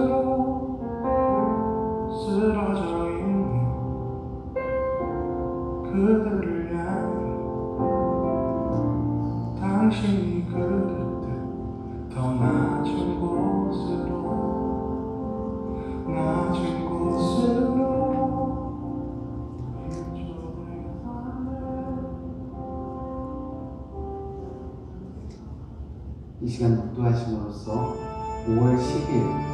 곳으로 쓰러져 있는 그들을 향해 당신이 그릴 듯 더 낮은 곳으로 이 시간 묵도하심으로써 5월 10일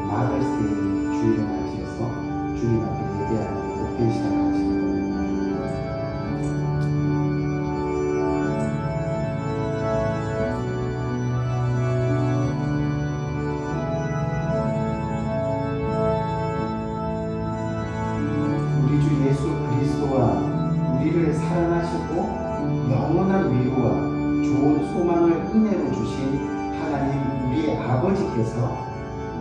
마더스데이 주일을 맞이해서 주님 앞에 예배하는 복된 시간 가지고 우리 주 예수 그리스도와 우리를 사랑하시고 영원한 위로와 좋은 소망을 은혜로 주신 하나님 우리의 아버지께서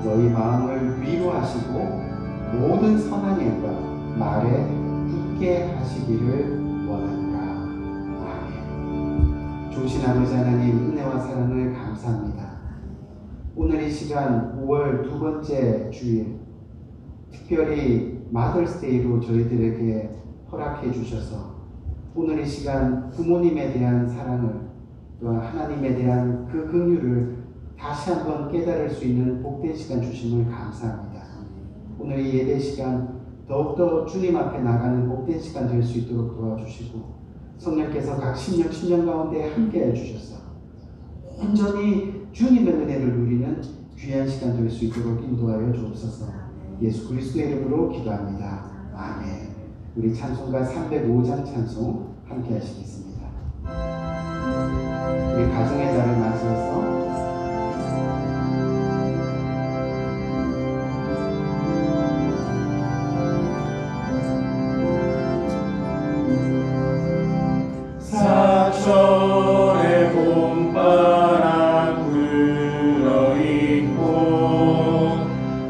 너희 마음을 위로하시고 모든 선한 일과 말에 굳게 하시기를 원한다. 아멘. 좋으신 아버지 하나님 은혜와 사랑을 감사합니다. 오늘 이 시간 5월 두 번째 주일 특별히 마더스데이로 저희들에게 허락해 주셔서 오늘 이 시간 부모님에 대한 사랑을 또한 하나님에 대한 그 긍휼을 다시 한번 깨달을 수 있는 복된 시간 주심을 감사합니다. 오늘 이 예배 시간 더욱더 주님 앞에 나가는 복된 시간 될 수 있도록 도와주시고 성령께서 각 심령 가운데 함께 해주셔서 온전히 주님의 은혜를 누리는 귀한 시간 될 수 있도록 인도하여 주옵소서. 예수 그리스도의 이름으로 기도합니다. 아멘. 우리 찬송가 305장 찬송 함께 하시겠습니다. 우리 가정의 날을 맞이해서 사천의 봄바람 불어있고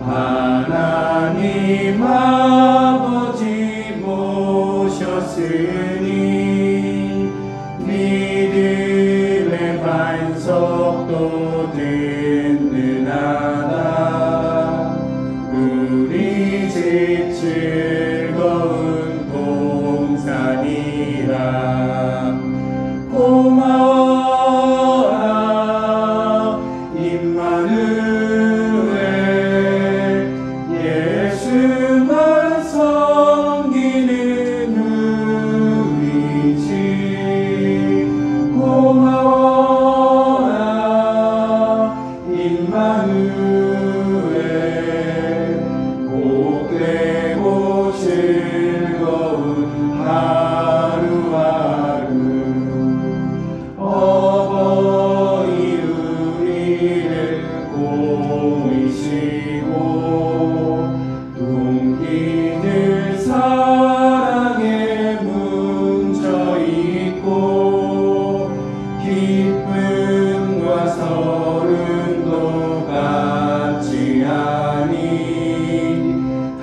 하나님 아버지 모셨으니 믿음의 반석도 든든하다. 우리 집 즐거운 동산이라. 고마워라 임마누엘 예수만 섬기는 우리 집. 고마워라 임마누엘 복되고 즐거운 하루하루. 어버이 우리를 보이시고 동기들 사랑에 뭉쳐있고 기쁨과 서른도 같이 하니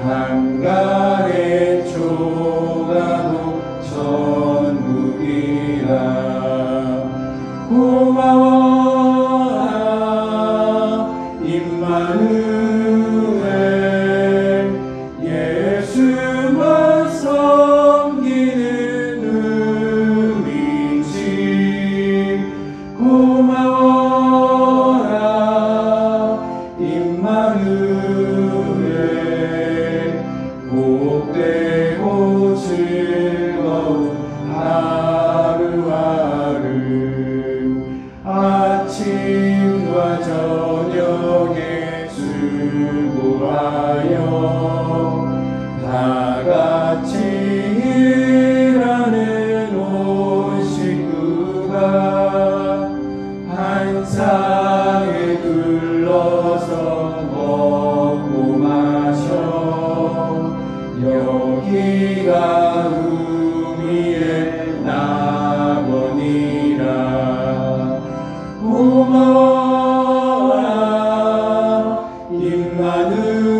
한간의 초가도 천국이라. 고마워라 임마누엘 예수만 섬기는 우리 집. 고마워라 임마누엘 복되고 즐거운 하루하루. 아침과 저녁에 수고하여 다같이 일하는 온 식구가 한 상에 둘러서 먹고 마셔. 여기가 우리의 낙원이라. 고마워라 임마누엘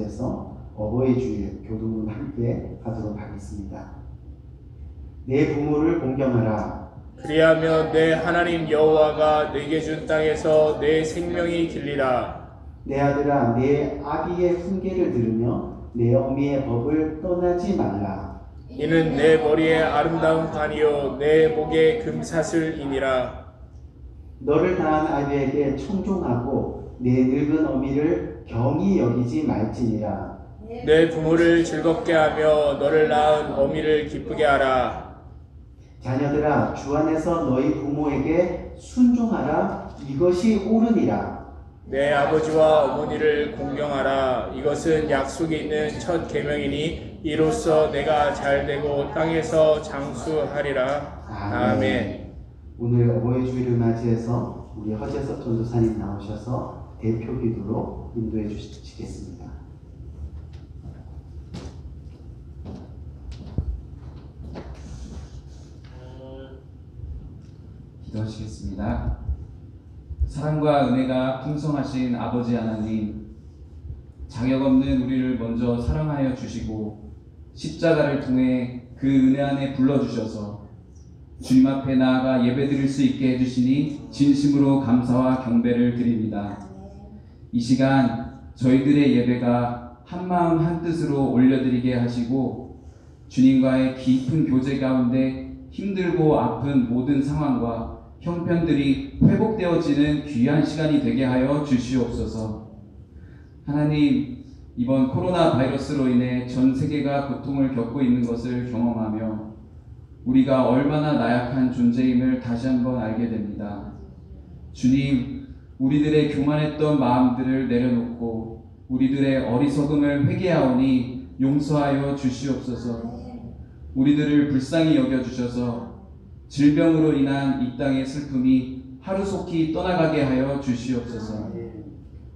맞이해서 어버이 주일 교도문 함께 하도록 하겠습니다. 내 부모를 공경하라. 그리하면 내 하나님 여호와가 내게 준 땅에서 내 생명이 길리라. 내 아들아, 내 아비의 훈계를 들으며 내 어미의 법을 떠나지 말라. 이는 내 머리에 아름다운 관이요 내 목에 금사슬이니라. 너를 낳은 아비에게 청종하고 내 늙은 어미를 경히 여기지 말지니라. 내 부모를 즐겁게 하며 너를 낳은 어미를 기쁘게 하라. 자녀들아, 주 안에서 너희 부모에게 순종하라. 이것이 옳으니라. 내 아버지와 어머니를 공경하라. 이것은 약속이 있는 첫 계명이니 이로써 내가 잘되고 땅에서 장수하리라. 아멘. 오늘 어버이 주일을 맞이해서 우리 허재석 전도사님 나오셔서 대표 기도로 인도해 주시겠습니다. 기도하시겠습니다. 사랑과 은혜가 풍성하신 아버지 하나님, 자격 없는 우리를 먼저 사랑하여 주시고 십자가를 통해 그 은혜 안에 불러주셔서 주님 앞에 나아가 예배드릴 수 있게 해주시니 진심으로 감사와 경배를 드립니다. 이 시간 저희들의 예배가 한마음 한뜻으로 올려드리게 하시고 주님과의 깊은 교제 가운데 힘들고 아픈 모든 상황과 형편들이 회복되어지는 귀한 시간이 되게 하여 주시옵소서. 하나님, 이번 코로나 바이러스로 인해 전 세계가 고통을 겪고 있는 것을 경험하며 우리가 얼마나 나약한 존재임을 다시 한번 알게 됩니다. 주님, 우리들의 교만했던 마음들을 내려놓고 우리들의 어리석음을 회개하오니 용서하여 주시옵소서. 우리들을 불쌍히 여겨주셔서 질병으로 인한 이 땅의 슬픔이 하루속히 떠나가게 하여 주시옵소서.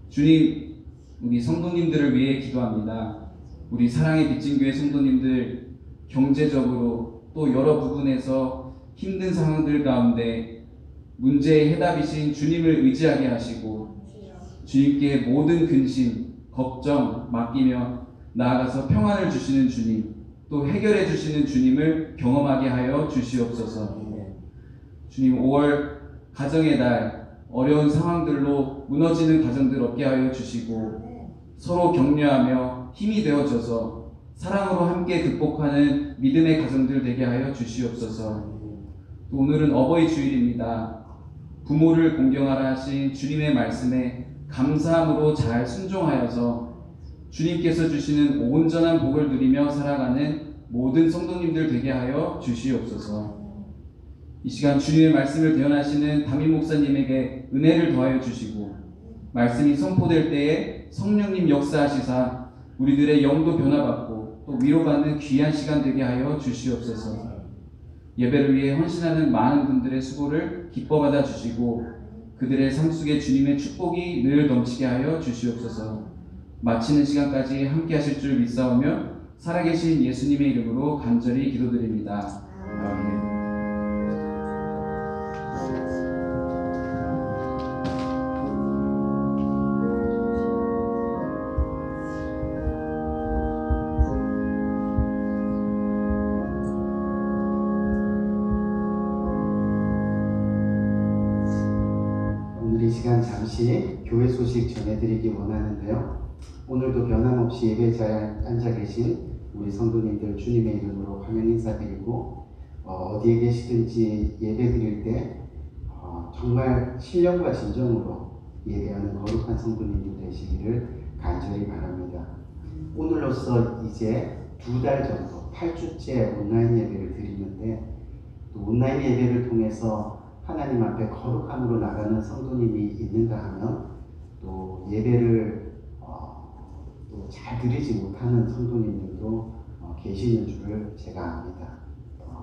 주님, 우리 성도님들을 위해 기도합니다. 우리 사랑의 빚진교회 성도님들 경제적으로 또 여러 부분에서 힘든 상황들 가운데 문제의 해답이신 주님을 의지하게 하시고 주님께 모든 근심, 걱정 맡기며 나아가서 평안을 주시는 주님, 또 해결해 주시는 주님을 경험하게 하여 주시옵소서. 주님, 5월 가정의 달, 어려운 상황들로 무너지는 가정들 없게 하여 주시고 서로 격려하며 힘이 되어져서 사랑으로 함께 극복하는 믿음의 가정들 되게 하여 주시옵소서. 또 오늘은 어버이 주일입니다. 부모를 공경하라 하신 주님의 말씀에 감사함으로 잘 순종하여서 주님께서 주시는 온전한 복을 누리며 살아가는 모든 성도님들 되게 하여 주시옵소서. 이 시간 주님의 말씀을 대언하시는 담임 목사님에게 은혜를 더하여 주시고 말씀이 선포될 때에 성령님 역사하시사 우리들의 영도 변화받고 또 위로받는 귀한 시간 되게 하여 주시옵소서. 예배를 위해 헌신하는 많은 분들의 수고를 기뻐받아 주시고 그들의 삶 속에 주님의 축복이 늘 넘치게 하여 주시옵소서. 마치는 시간까지 함께 하실 줄 믿사오며 살아계신 예수님의 이름으로 간절히 기도드립니다. 아멘. 오늘 이 시간 잠시 교회 소식 전해드리기 원하는데요. 오늘도 변함없이 예배자에 앉아 계신 우리 성도님들 주님의 이름으로 화면 인사드리고 어디에 계시든지 예배드릴 때 정말 신령과 진정으로 예배하는 거룩한 성도님들 되시기를 간절히 바랍니다. 오늘로써 이제 2달 정도 8주째 온라인 예배를 드리는데 또 온라인 예배를 통해서 하나님 앞에 거룩함으로 나가는 성도님이 있는가 하면 또 예배를 또 잘 드리지 못하는 성도님들도 계시는 줄을 제가 압니다.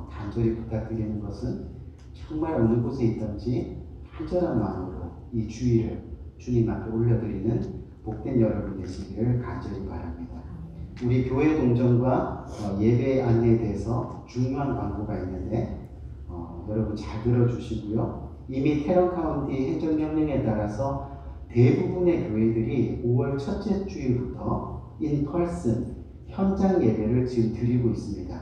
간절히 부탁드리는 것은 정말 어느 곳에 있든지 간절한 마음으로 이 주일을 주님 앞에 올려드리는 복된 여러분 되시기를 간절히 바랍니다. 우리 교회 동정과 예배 안내에 대해서 중요한 광고가 있는데 여러분 잘 들어주시고요. 이미 테런 카운티 행정명령에 따라서 대부분의 교회들이 5월 첫째 주일부터 인펄슨 현장 예배를 지금 드리고 있습니다.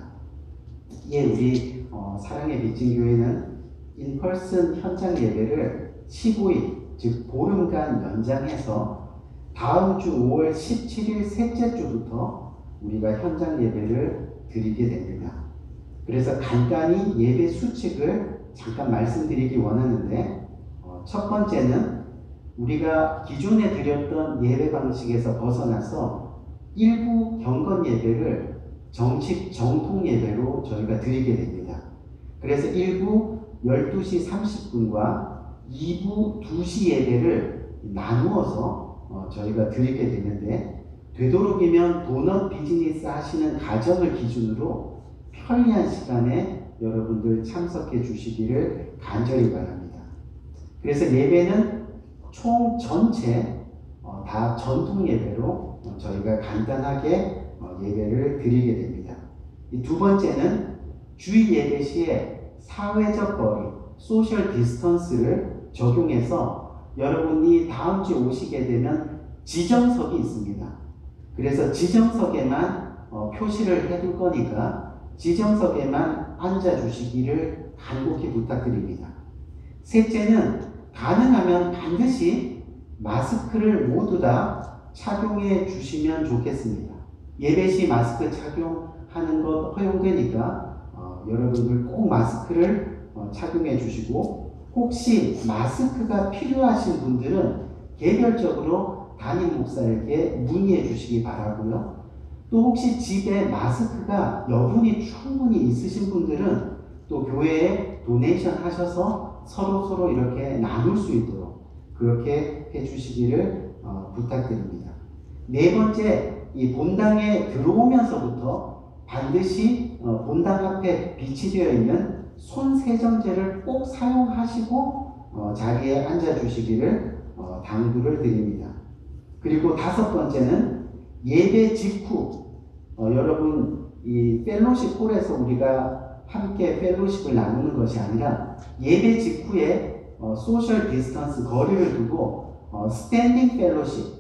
예, 우리 사랑의 빚진교회는 인펄슨 현장 예배를 15일, 즉 보름간 연장해서 다음 주 5월 17일 셋째 주부터 우리가 현장 예배를 드리게 됩니다. 그래서 간단히 예배 수칙을 잠깐 말씀드리기 원하는데, 첫 번째는 우리가 기존에 드렸던 예배 방식에서 벗어나서 일부 경건 예배를 정식 정통 예배로 저희가 드리게 됩니다. 그래서 1부 12시 30분과 2부 2시 예배를 나누어서 저희가 드리게 되는데, 되도록이면 본업 비즈니스 하시는 가정을 기준으로 편리한 시간에 여러분들 참석해 주시기를 간절히 바랍니다. 그래서 예배는 총 전체 다 전통 예배로 저희가 간단하게 예배를 드리게 됩니다. 이 두 번째는 주일 예배 시에 사회적 거리, 소셜 디스턴스를 적용해서 여러분이 다음 주에 오시게 되면 지정석이 있습니다. 그래서 지정석에만 표시를 해둘 거니까 지정석에만 앉아주시기를 간곡히 부탁드립니다. 셋째는 가능하면 반드시 마스크를 모두 다 착용해 주시면 좋겠습니다. 예배 시 마스크 착용하는 것 허용되니까 여러분들 꼭 마스크를 착용해 주시고, 혹시 마스크가 필요하신 분들은 개별적으로 담임 목사에게 문의해 주시기 바라고요. 또 혹시 집에 마스크가 여분이 충분히 있으신 분들은 또 교회에 도네이션 하셔서 서로 이렇게 나눌 수 있도록 그렇게 해주시기를 부탁드립니다. 네 번째, 이 본당에 들어오면서부터 반드시 본당 앞에 비치되어 있는 손세정제를 꼭 사용하시고 자리에 앉아주시기를 당부를 드립니다. 그리고 다섯 번째는 예배 직후 여러분 이 펠로십 홀에서 우리가 함께 펠로십을 나누는 것이 아니라 예배 직후에 소셜 디스턴스 거리를 두고 스탠딩 펠로십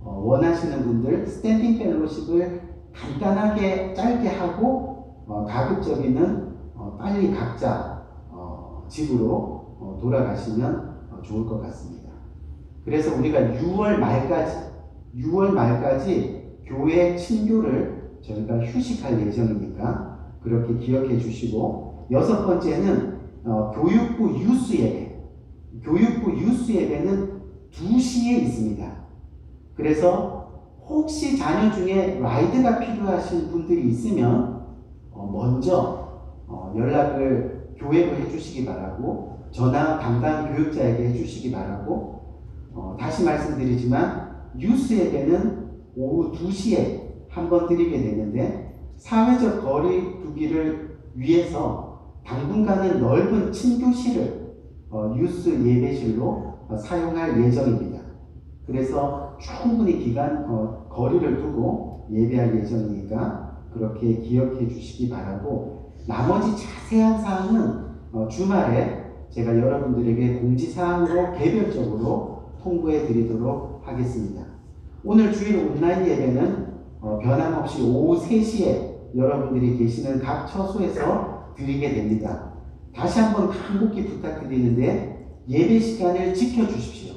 원하시는 분들 스탠딩 펠로십을 간단하게 짧게 하고 가급적이면 빨리 각자 집으로 돌아가시면 좋을 것 같습니다. 그래서 우리가 6월 말까지 교회 친교를 저희가 휴식할 예정이니까 그렇게 기억해 주시고, 여섯 번째는 교육부 유스 예배. 교육부 유스 예배는 2시에 있습니다. 그래서 혹시 자녀 중에 라이드가 필요하신 분들이 있으면 먼저 연락을 교회로 해주시기 바라고, 전화 담당 교육자에게 해주시기 바라고, 다시 말씀드리지만 유스 예배는 오후 2시에 한번 드리게 되는데, 사회적 거리 두기를 위해서 당분간은 넓은 친교실을 유스 예배실로 사용할 예정입니다. 그래서 충분히 기간 거리를 두고 예배할 예정이니까 그렇게 기억해 주시기 바라고, 나머지 자세한 사항은 주말에 제가 여러분들에게 공지사항으로 개별적으로 통보해 드리도록 하겠습니다. 오늘 주일 온라인 예배는 변함없이 오후 3시에 여러분들이 계시는 각 처소에서 드리게 됩니다. 다시 한번 간곡히 부탁드리는데 예배 시간을 지켜주십시오.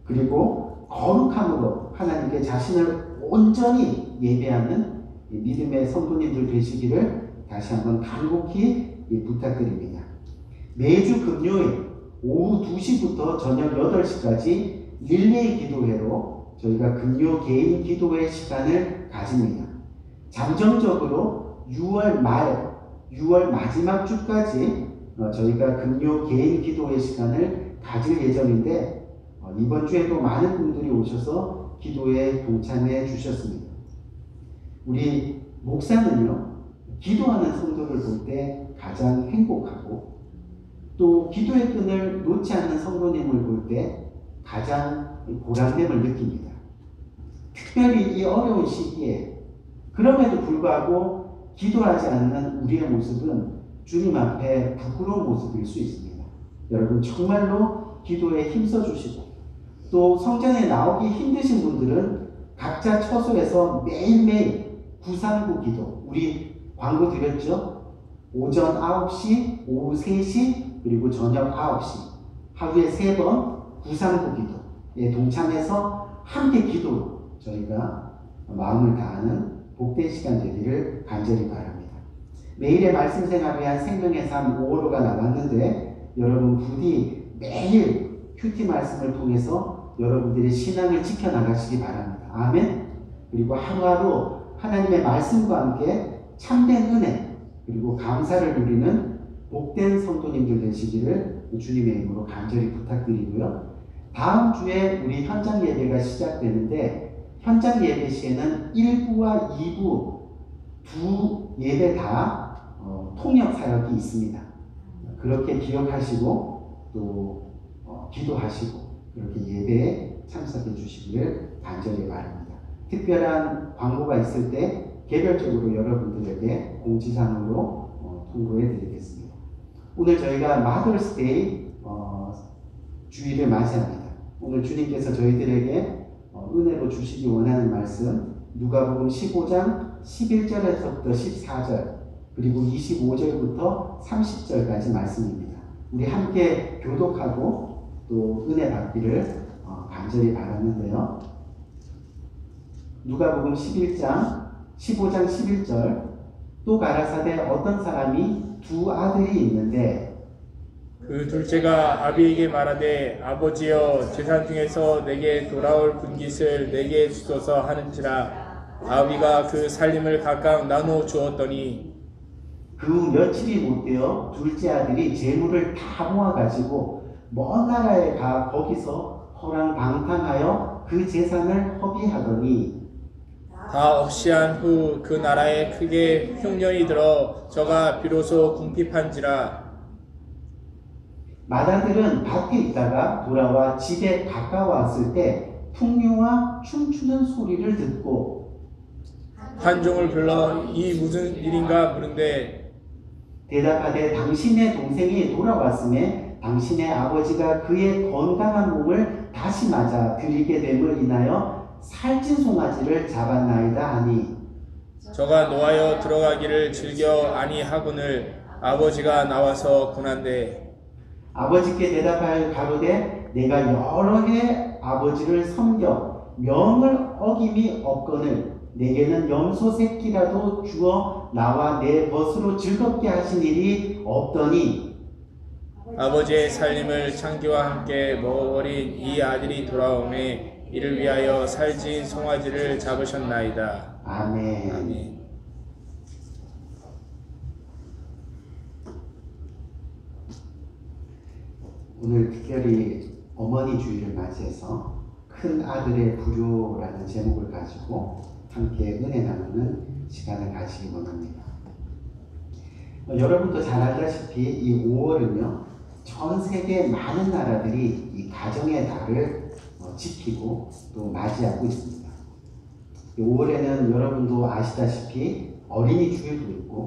그리고 거룩함으로 하나님께 자신을 온전히 예배하는 믿음의 성도님들 되시기를 다시 한번 간곡히 부탁드립니다. 매주 금요일 오후 2시부터 저녁 8시까지 릴레이 기도회로 저희가 금요 개인 기도회 시간을 가집니다. 잠정적으로 6월 마지막 주까지 저희가 금요 개인 기도회 시간을 가질 예정인데, 이번 주에도 많은 분들이 오셔서 기도에 동참해 주셨습니다. 우리 목사는요, 기도하는 성도를 볼 때 가장 행복하고, 또 기도의 끈을 놓지 않는 성도님을 볼 때 가장 보람됨을 느낍니다. 특별히 이 어려운 시기에 그럼에도 불구하고 기도하지 않는 우리의 모습은 주님 앞에 부끄러운 모습일 수 있습니다. 여러분 정말로 기도에 힘써 주시고, 또 성전에 나오기 힘드신 분들은 각자 처소에서 매일매일 구상구 기도, 우리 광고 드렸죠? 오전 9시, 오후 3시, 그리고 저녁 9시 하루에 3번 구상구 기도에 동참해서 함께 기도로 저희가 마음을 다하는 복된 시간 되기를 간절히 바랍니다. 매일의 말씀 생활을 위한 생명의 삶 5월호가 나왔는데 여러분 부디 매일 큐티 말씀을 통해서 여러분들의 신앙을 지켜나가시기 바랍니다. 아멘. 그리고 하루하루 하나님의 말씀과 함께 참된 은혜 그리고 감사를 누리는 복된 성도님들 되시기를 주님의 이름으로 간절히 부탁드리고요. 다음 주에 우리 현장 예배가 시작되는데 현장 예배 시에는 1부와 2부 두 예배 다 통역 사역이 있습니다. 그렇게 기억하시고 또 기도하시고 그렇게 예배에 참석해 주시기를 간절히 바랍니다. 특별한 광고가 있을 때 개별적으로 여러분들에게 공지사항으로 통보해 드리겠습니다. 오늘 저희가 마더스데이 주일을 맞이합니다. 오늘 주님께서 저희들에게 은혜로 주시기 원하는 말씀 누가복음 15장 11절에서부터 14절 그리고 25절부터 30절까지 말씀입니다. 우리 함께 교독하고 또 은혜 받기를 간절히 바랐는데요. 누가복음 15장 11절 또 가라사대 어떤 사람이 두 아들이 있는데 그 둘째가 아비에게 말하되 아버지여 재산 중에서 내게 돌아올 분깃을 내게 주소서 하는지라 아비가 그 살림을 각각 나누어 주었더니 그 후 며칠이 못되어 둘째 아들이 재물을 다 모아가지고 먼 나라에 가 거기서 허랑방탕하여 그 재산을 허비하더니 다 없이 한 후 그 나라에 크게 흉년이 들어 저가 비로소 궁핍한지라 맏아들은 밭에 있다가 돌아와 집에 가까웠을 때 풍류와 춤추는 소리를 듣고 한 종을 불러 이 무슨 일인가 물은데 대답하되 당신의 동생이 돌아왔음에 당신의 아버지가 그의 건강한 몸을 다시 맞아 드리게 됨을 인하여 살찐 송아지를 잡았나이다 하니 저가 노하여 들어가기를 즐겨 아니하거늘 아버지가 나와서 고난데 아버지께 대답하여 가로되 내가 여러 해 아버지를 섬겨 명을 어김이 없거늘 내게는 염소 새끼라도 주어 나와 내 벗으로 즐겁게 하신 일이 없더니 아버지의 살림을 창기와 함께 먹어버린 이 아들이 돌아오매 이를 위하여 살찐 송아지를 잡으셨나이다. 아멘. 아멘. 오늘 특별히 어머니 주일을 맞이해서 큰 아들의 불효라는 제목을 가지고 함께 은혜 나누는 시간을 가지기 원합니다. 여러분도 잘 알다시피 이 5월은요 전 세계 많은 나라들이 이 가정의 달을 지키고 또 맞이하고 있습니다. 5월에는 여러분도 아시다시피 어린이 주일도 있고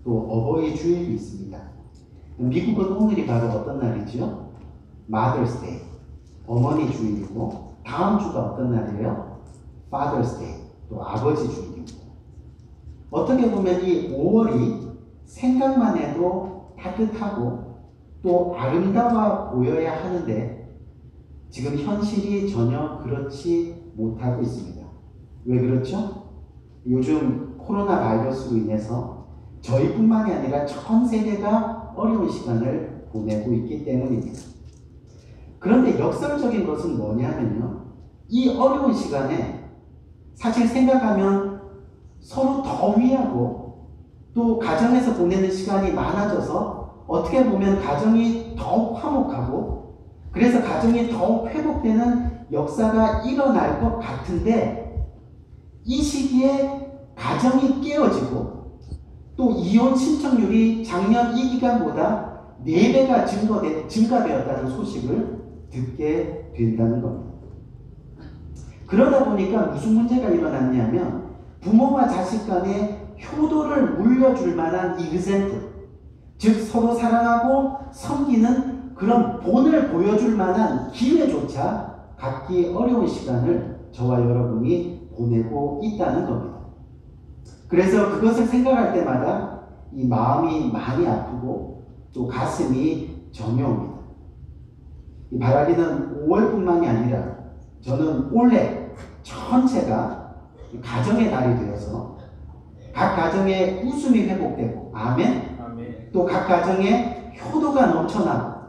또 어버이 주일도 있습니다. 미국은 오늘이 바로 어떤 날이죠? Mother's Day, 어머니 주일이고 다음 주가 어떤 날이에요? Father's Day, 또 아버지 주일이고 어떻게 보면 이 5월이 생각만 해도 따뜻하고 또 아름다워 보여야 하는데 지금 현실이 전혀 그렇지 못하고 있습니다. 왜 그렇죠? 요즘 코로나 바이러스로 인해서 저희뿐만이 아니라 전 세계가 어려운 시간을 보내고 있기 때문입니다. 그런데 역설적인 것은 뭐냐면요. 이 어려운 시간에 사실 생각하면 서로 더 위하고 또 가정에서 보내는 시간이 많아져서 어떻게 보면 가정이 더욱 화목하고 그래서 가정이 더욱 회복되는 역사가 일어날 것 같은데 이 시기에 가정이 깨어지고 또 이혼 신청률이 작년 이 기간보다 4배가 증가되었다는 소식을 듣게 된다는 겁니다. 그러다 보니까 무슨 문제가 일어났냐면 부모와 자식 간에 효도를 물려줄 만한 이그젠플, 즉 서로 사랑하고 섬기는 그런 본을 보여줄 만한 기회조차 갖기 어려운 시간을 저와 여러분이 보내고 있다는 겁니다. 그래서 그것을 생각할 때마다 이 마음이 많이 아프고 또 가슴이 저며옵니다. 이 바라기는 5월뿐만이 아니라 저는 올해 전체가 가정의 달이 되어서 각 가정에 웃음이 회복되고 아멘. 아멘. 또 각 가정에 효도가 넘쳐나고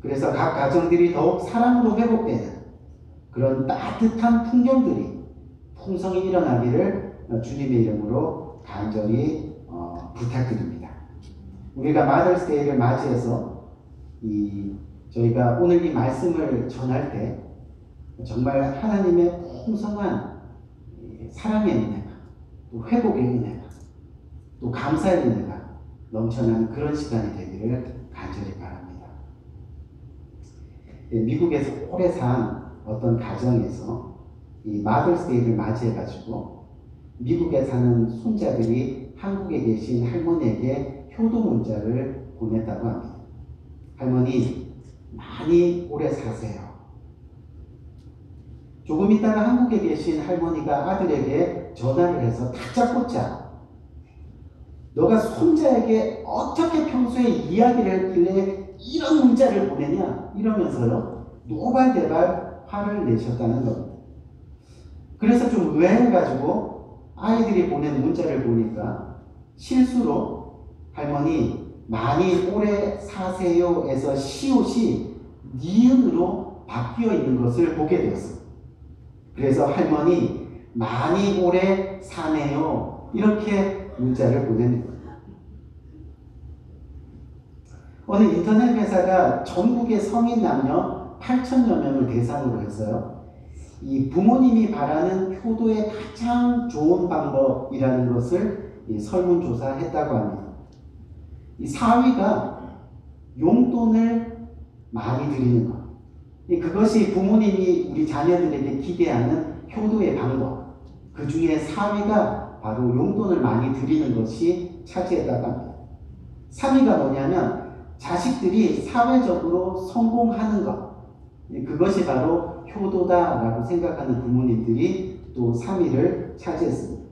그래서 각 가정들이 더욱 사랑으로 회복되는 그런 따뜻한 풍경들이 풍성히 일어나기를 주님의 이름으로 간절히 부탁드립니다. 우리가 마더스데이를 맞이해서 저희가 오늘 이 말씀을 전할 때 정말 하나님의 풍성한 사랑의 은혜가 또 회복의 은혜가 또 감사의 은혜가 넘쳐나는 그런 시간이 되기를 간절히 바랍니다. 미국에서 오래 산 어떤 가정에서 이 마더스데이를 맞이해가지고 미국에 사는 손자들이 한국에 계신 할머니에게 효도 문자를 보냈다고 합니다. 할머니, 많이 오래 사세요. 조금 있다가 한국에 계신 할머니가 아들에게 전화를 해서 다짜고짜 너가 손자에게 어떻게 평소에 이야기를 했길래 이런 문자를 보내냐 이러면서요 노발대발 화를 내셨다는 겁니다. 그래서 좀 의아해가지고 아이들이 보낸 문자를 보니까 실수로 할머니 많이 오래 사세요에서 시옷이 니은으로 바뀌어 있는 것을 보게 되었습니다. 그래서 할머니 많이 오래 사네요 이렇게 문자를 보낸 거예요. 어느 인터넷 회사가 전국의 성인 남녀 8,000여 명을 대상으로 해서요. 이 부모님이 바라는 효도의 가장 좋은 방법이라는 것을 설문조사했다고 합니다. 이 4위가 용돈을 많이 드리는 것. 그것이 부모님이 우리 자녀들에게 기대하는 효도의 방법. 그 중에 4위가 바로 용돈을 많이 드리는 것이 차지했다고 합니다. 3위가 뭐냐면 자식들이 사회적으로 성공하는 것. 그것이 바로 효도다라고 생각하는 부모님들이 또 3위를 차지했습니다.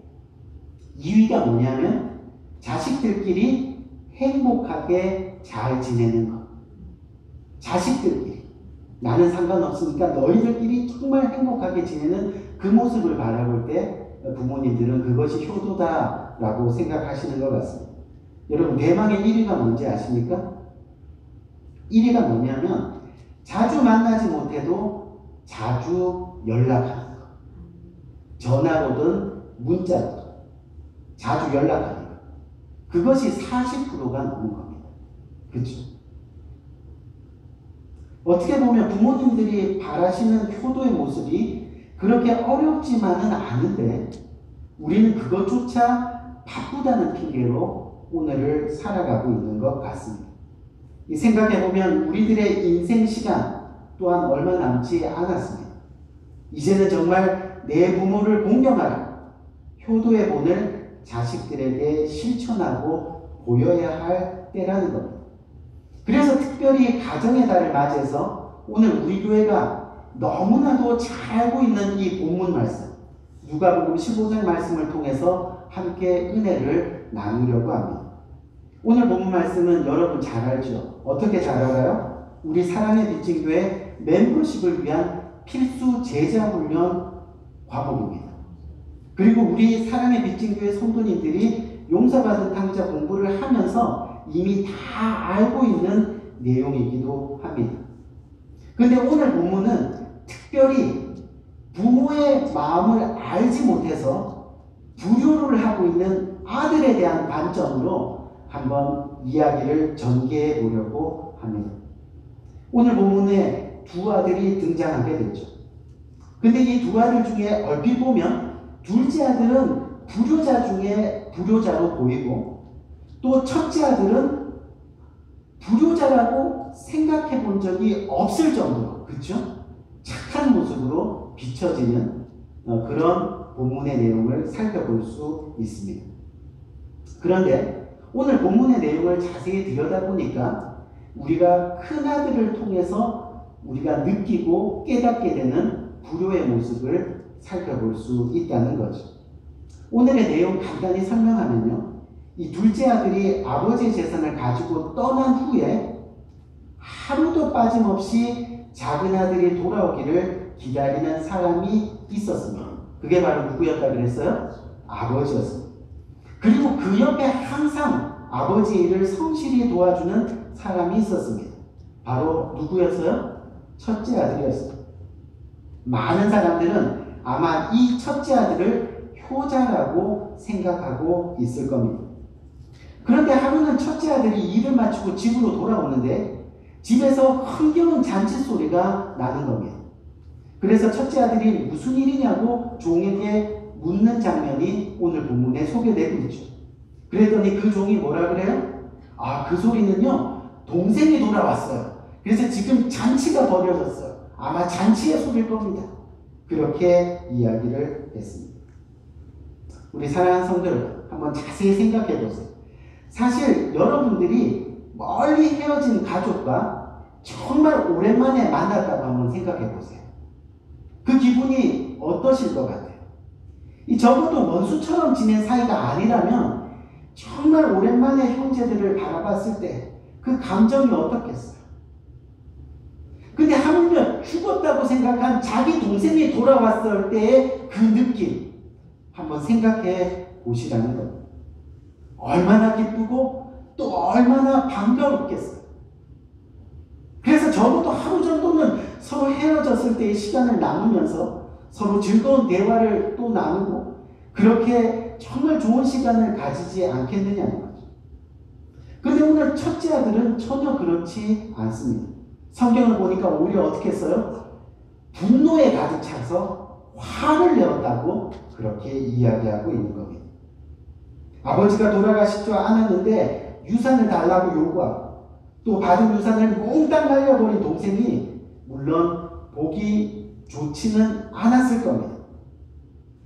2위가 뭐냐면 자식들끼리 행복하게 잘 지내는 것. 자식들끼리. 나는 상관없으니까 너희들끼리 정말 행복하게 지내는 그 모습을 바라볼 때 부모님들은 그것이 효도다라고 생각하시는 것 같습니다. 여러분 대망의 1위가 뭔지 아십니까? 1위가 뭐냐면 자주 만나지 못해도 자주 연락하는 것. 전화로든 문자로든 자주 연락하는 것. 그것이 40%가 넘는 겁니다. 그렇죠? 어떻게 보면 부모님들이 바라시는 효도의 모습이 그렇게 어렵지만은 않은데 우리는 그것조차 바쁘다는 핑계로 오늘을 살아가고 있는 것 같습니다. 이 생각해보면 우리들의 인생 시간 또한 얼마 남지 않았습니다. 이제는 정말 내 부모를 공경하라. 효도의 본을 자식들에게 실천하고 보여야 할 때라는 겁니다. 그래서 특별히 가정의 달을 맞이해서 오늘 우리 교회가 너무나도 잘 알고 있는 이 본문 말씀 누가복음 15장 말씀을 통해서 함께 은혜를 나누려고 합니다. 오늘 본문 말씀은 여러분 잘 알죠? 어떻게 잘 알아요? 우리 사랑의 빚진 교회 멤버십을 위한 필수 제자 훈련 과목입니다. 그리고 우리 사랑의 빚진 교회 성도님들이 용서받은 탕자 공부를 하면서 이미 다 알고 있는 내용이기도 합니다. 그런데 오늘 본문은 특별히 부모의 마음을 알지 못해서 불효를 하고 있는 아들에 대한 관점으로 한번 이야기를 전개해 보려고 합니다. 오늘 본문에 두 아들이 등장하게 되죠. 근데 이 두 아들 중에 얼핏 보면 둘째 아들은 불효자 중에 불효자로 보이고 또 첫째 아들은 불효자라고 생각해 본 적이 없을 정도로 그렇죠? 착한 모습으로 비춰지는 그런 본문의 내용을 살펴볼 수 있습니다. 그런데 오늘 본문의 내용을 자세히 들여다보니까 우리가 큰아들을 통해서 우리가 느끼고 깨닫게 되는 불효의 모습을 살펴볼 수 있다는 거죠. 오늘의 내용 간단히 설명하면요. 이 둘째 아들이 아버지의 재산을 가지고 떠난 후에 하루도 빠짐없이 작은 아들이 돌아오기를 기다리는 사람이 있었습니다. 그게 바로 누구였다 그랬어요? 아버지였습니다. 그리고 그 옆에 항상 아버지의 일을 성실히 도와주는 사람이 있었습니다. 바로 누구였어요? 첫째 아들이었어요. 많은 사람들은 아마 이 첫째 아들을 효자라고 생각하고 있을 겁니다. 그런데 하루는 첫째 아들이 일을 마치고 집으로 돌아오는데 집에서 흥겨운 잔치 소리가 나는 겁니다. 그래서 첫째 아들이 무슨 일이냐고 종에게 묻는 장면이 오늘 본문에 소개되고 있죠. 그랬더니 그 종이 뭐라 그래요? 그 소리는요, 동생이 돌아왔어요. 그래서 지금 잔치가 벌어졌어요. 아마 잔치의 소리일 겁니다. 그렇게 이야기를 했습니다. 우리 사랑하는 성도 여러분, 한번 자세히 생각해 보세요. 사실 여러분들이 멀리 헤어진 가족과 정말 오랜만에 만났다고 한번 생각해 보세요. 그 기분이 어떠실 것 같아요? 적어도 원수처럼 지낸 사이가 아니라면 정말 오랜만에 형제들을 바라봤을 때 그 감정이 어떻겠어요? 근데 하물며 죽었다고 생각한 자기 동생이 돌아왔을 때의 그 느낌 한번 생각해 보시라는 겁니다. 얼마나 기쁘고 또 얼마나 반가웠겠어요. 그래서 적어도 하루 정도는 서로 헤어졌을 때의 시간을 나누면서 서로 즐거운 대화를 또 나누고 그렇게 정말 좋은 시간을 가지지 않겠느냐는 거죠. 근데 오늘 첫째 아들은 전혀 그렇지 않습니다. 성경을 보니까 오히려 어떻게 했어요? 분노에 가득 차서 화를 내었다고 그렇게 이야기하고 있는 겁니다. 아버지가 돌아가실 줄 알았는데 유산을 달라고 요구하고 또 받은 유산을 몽땅 날려버린 동생이 물론 보기 좋지는 않았을 겁니다.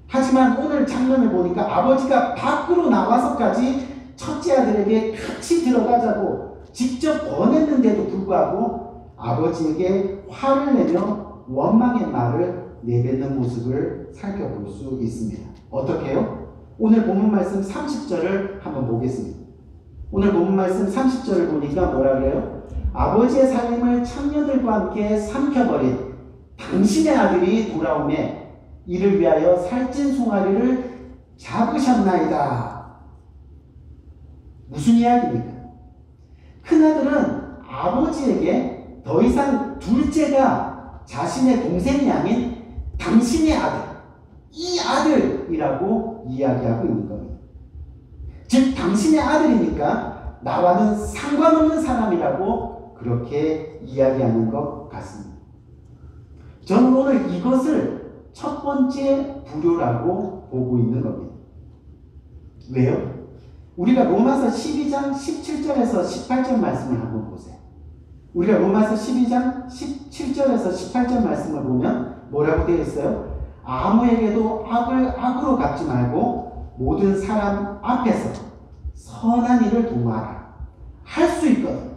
하지만 오늘 장면을 보니까 아버지가 밖으로 나와서까지 첫째 아들에게 같이 들어가자고 직접 권했는데도 불구하고 아버지에게 화를 내며 원망의 말을 내뱉는 모습을 살펴볼 수 있습니다. 어떻게 해요? 오늘 본문 말씀 30절을 한번 보겠습니다. 오늘 본문 말씀 30절을 보니까 뭐라 그래요? 아버지의 살림을 창녀들과 함께 삼켜버린 당신의 아들이 돌아오매 이를 위하여 살찐 송아리를 잡으셨나이다. 무슨 이야기입니까? 큰아들은 아버지에게 더 이상 둘째가 자신의 동생이 아닌 당신의 아들, 이 아들이라고 이야기하고 있는 겁니다. 즉 당신의 아들이니까 나와는 상관없는 사람이라고 그렇게 이야기하는 것 같습니다. 저는 오늘 이것을 첫 번째 불효라고 보고 있는 겁니다. 왜요? 우리가 로마서 12장 17절에서 18절 말씀을 한번 보세요. 우리가 로마서 12장 17절에서 18절 말씀을 보면 뭐라고 되어 있어요? 아무에게도 악을 악으로 갚지 말고 모든 사람 앞에서 선한 일을 도모하라. 할 수 있거든.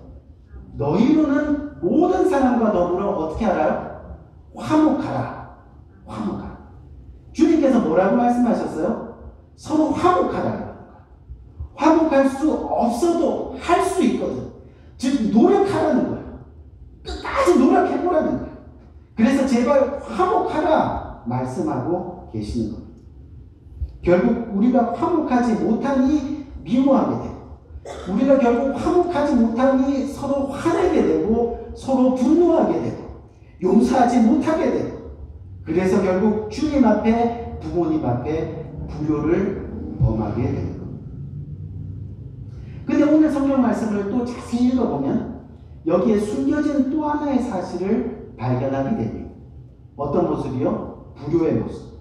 너희로는 모든 사람과 더불어 어떻게 하라요? 화목하라. 화목하라. 주님께서 뭐라고 말씀하셨어요? 서로 화목하라. 화목할 수 없어도 할 수 있거든. 즉 노력하라는 거예요. 끝까지 노력해보라는 거예요. 그래서 제발 화목하라 말씀하고 계시는 겁니다. 결국 우리가 화목하지 못하니 미워하게 되고 우리가 결국 화목하지 못하니 서로 화내게 되고 서로 분노하게 되고 용서하지 못하게 되고 그래서 결국 주님 앞에 부모님 앞에 불효를 범하게 되는 겁니다. 근데 오늘 성경 말씀을 또 자세히 읽어보면 여기에 숨겨진 또 하나의 사실을 발견하게 됩니다. 어떤 모습이요? 불효의 모습.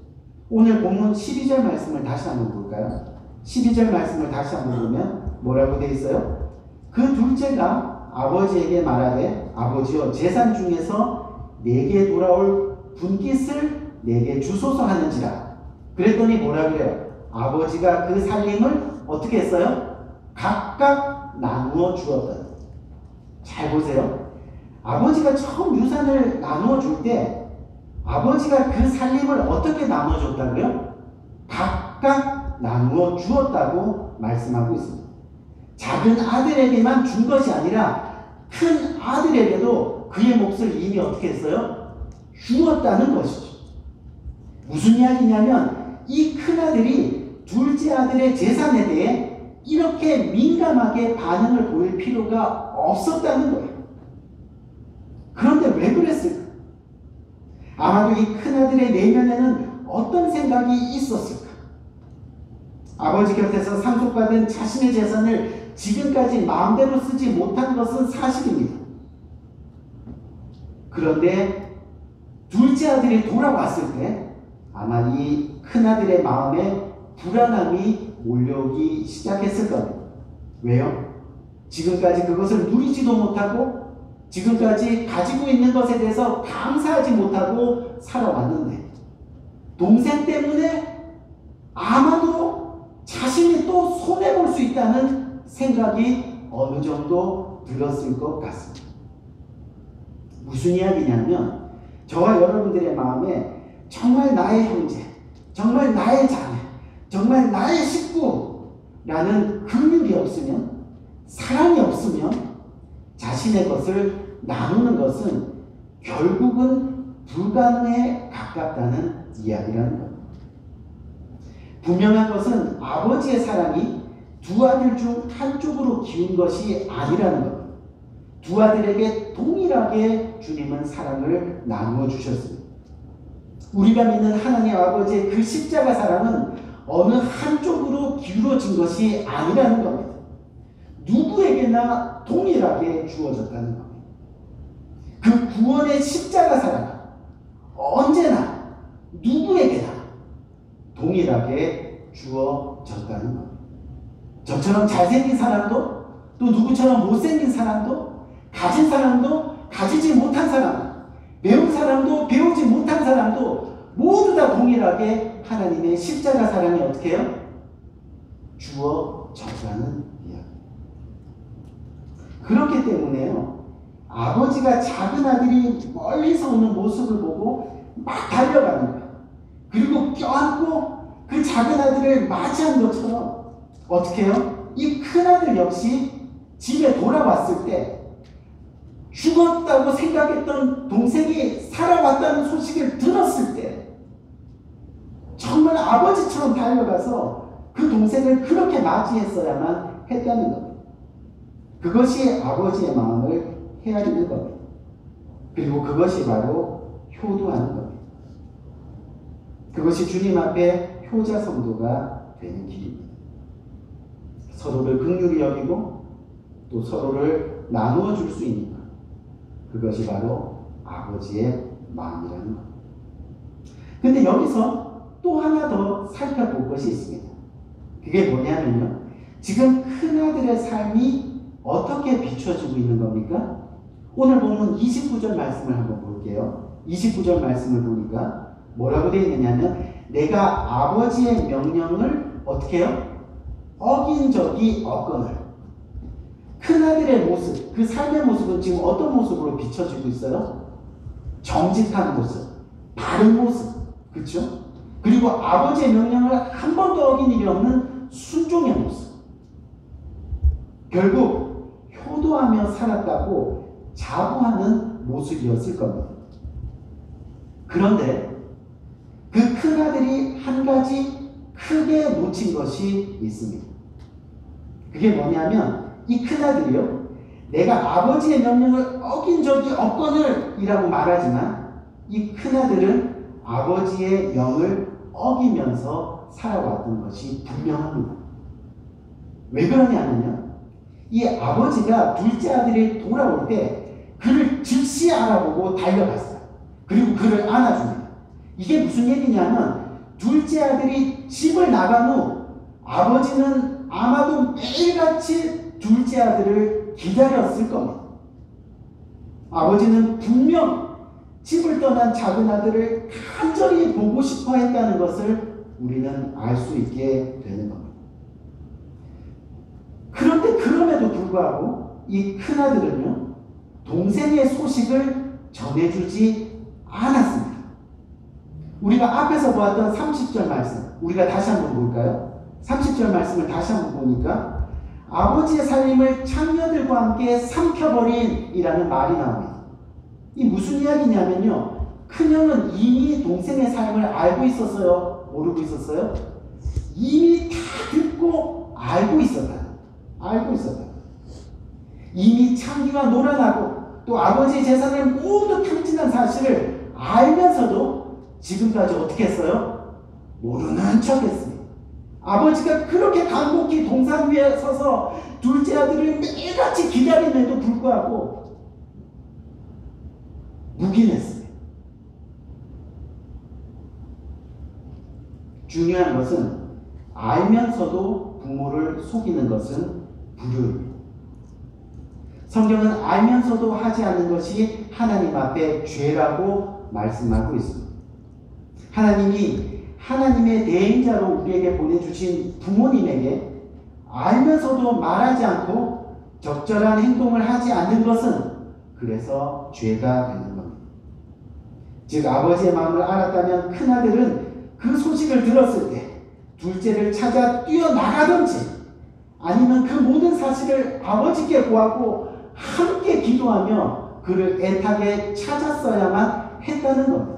오늘 본문 12절 말씀을 다시 한번 볼까요? 12절 말씀을 다시 한번 보면 뭐라고 되어 있어요? 그 둘째가 아버지에게 말하되 아버지여 재산 중에서 내게 돌아올 분깃을 내게 주소서 하는지라. 그랬더니 뭐라 그래요? 아버지가 그 살림을 어떻게 했어요? 각각 나누어 주었다. 잘 보세요. 아버지가 처음 유산을 나누어 줄 때 아버지가 그 살림을 어떻게 나눠줬다고요? 각각 나누어 주었다고 말씀하고 있습니다. 작은 아들에게만 준 것이 아니라 큰 아들에게도 그의 몫을 이미 어떻게 했어요? 주었다는 것이죠. 무슨 이야기냐면 이 큰아들이 둘째 아들의 재산에 대해 이렇게 민감하게 반응을 보일 필요가 없었다는 거예요. 그런데 왜 그랬을까? 아마도 이 큰아들의 내면에는 어떤 생각이 있었을까? 아버지 곁에서 상속받은 자신의 재산을 지금까지 마음대로 쓰지 못한 것은 사실입니다. 그런데 둘째 아들이 돌아왔을 때 아마 이 큰아들의 마음에 불안함이 몰려오기 시작했을 겁니다. 왜요? 지금까지 그것을 누리지도 못하고 지금까지 가지고 있는 것에 대해서 감사하지 못하고 살아왔는데 동생 때문에 아마도 자신이 또 손해볼 수 있다는 생각이 어느 정도 들었을 것 같습니다. 무슨 이야기냐면 저와 여러분들의 마음에 정말 나의 형제, 정말 나의 자매, 정말 나의 식구라는 긍휼이 없으면, 사랑이 없으면 자신의 것을 나누는 것은 결국은 불가능에 가깝다는 이야기라는 겁니다. 분명한 것은 아버지의 사랑이 두 아들 중 한쪽으로 기운 것이 아니라는 겁니다. 두 아들에게 동일하게 주님은 사랑을 나누어 주셨습니다. 우리가 믿는 하나님 아버지의 그 십자가 사랑은 어느 한쪽으로 기울어진 것이 아니라는 겁니다. 누구에게나 동일하게 주어졌다는 겁니다. 그 구원의 십자가 사랑은 언제나 누구에게나 동일하게 주어졌다는 겁니다. 저처럼 잘생긴 사람도 또 누구처럼 못생긴 사람도 가진 사람도 가지지 못한 사람도 배운 사람도 배우지 못한 사람도 모두 다 동일하게 하나님의 십자가 사랑이 어떻게 해요? 주어졌다는 이야기. 그렇기 때문에요. 아버지가 작은 아들이 멀리서 오는 모습을 보고 막 달려가는 거예요. 그리고 껴안고 그 작은 아들을 맞이한 것처럼 어떻게 해요? 이 큰아들 역시 집에 돌아왔을 때 죽었다고 생각했던 동생이 살아왔다는 소식을 들었을 때 정말 아버지처럼 달려가서 그 동생을 그렇게 맞이했어야만 했다는 겁니다. 그것이 아버지의 마음을 헤아리는 겁니다. 그리고 그것이 바로 효도하는 겁니다. 그것이 주님 앞에 효자 성도가 되는 길입니다. 서로를 긍휼히 여기고 또 서로를 나누어 줄 수 있는 것. 그것이 바로 아버지의 마음이라는 것. 근데 여기서 또 하나 더 살펴볼 것이 있습니다. 그게 뭐냐면요. 지금 큰아들의 삶이 어떻게 비춰지고 있는 겁니까? 오늘 보면 29절 말씀을 한번 볼게요. 29절 말씀을 보니까 뭐라고 되어 있느냐면 내가 아버지의 명령을 어떻게 해요? 어긴 적이 없거늘. 큰아들의 모습, 그 삶의 모습은 지금 어떤 모습으로 비춰지고 있어요? 정직한 모습, 바른 모습, 그렇죠? 그리고 아버지의 명령을 한 번도 어긴 일이 없는 순종의 모습. 결국 효도하며 살았다고 자부하는 모습이었을 겁니다. 그런데 그 큰아들이 한 가지 크게 놓친 것이 있습니다. 그게 뭐냐면 이 큰아들이요, 내가 아버지의 명령을 어긴 적이 없거늘 이라고 말하지만 이 큰아들은 아버지의 명을 어기면서 살아왔던 것이 분명합니다. 왜 그러냐면요, 이 아버지가 둘째 아들이 돌아올 때 그를 즉시 알아보고 달려갔어요. 그리고 그를 안아줍니다. 이게 무슨 얘기냐면 둘째 아들이 집을 나간 후 아버지는 아마도 매일같이 둘째 아들을 기다렸을 겁니다. 아버지는 분명 집을 떠난 작은 아들을 간절히 보고 싶어 했다는 것을 우리는 알 수 있게 되는 겁니다. 그런데 그럼에도 불구하고 이 큰아들은요, 동생의 소식을 전해주지 않았습니다. 우리가 앞에서 보았던 30절 말씀, 우리가 다시 한번 볼까요? 30절 말씀을 다시 한번 보니까 아버지의 살림을 창녀들과 함께 삼켜버린 이라는 말이 나옵니다. 이 무슨 이야기냐면요, 큰형은 이미 동생의 삶을 알고 있었어요? 모르고 있었어요? 이미 다 듣고 알고 있었다. 알고 있었다. 이미 창기와 놀아나고 또 아버지의 재산을 모두 탕진한 사실을 알면서도 지금까지 어떻게 했어요? 모르는 척 했습니다. 아버지가 그렇게 간곡히 동산 위에 서서 둘째 아들을 매일같이 기다림에도 불구하고 묵인했습니다. 중요한 것은 알면서도 부모를 속이는 것은 불효입니다. 성경은 알면서도 하지 않는 것이 하나님 앞에 죄라고 말씀하고 있습니다. 하나님이 하나님의 대행자로 우리에게 보내주신 부모님에게 알면서도 말하지 않고 적절한 행동을 하지 않는 것은 그래서 죄가 되는 겁니다. 즉 아버지의 마음을 알았다면 큰아들은 그 소식을 들었을 때 둘째를 찾아 뛰어나가든지 아니면 그 모든 사실을 아버지께 구하고 함께 기도하며 그를 애타게 찾았어야만 했다는 겁니다.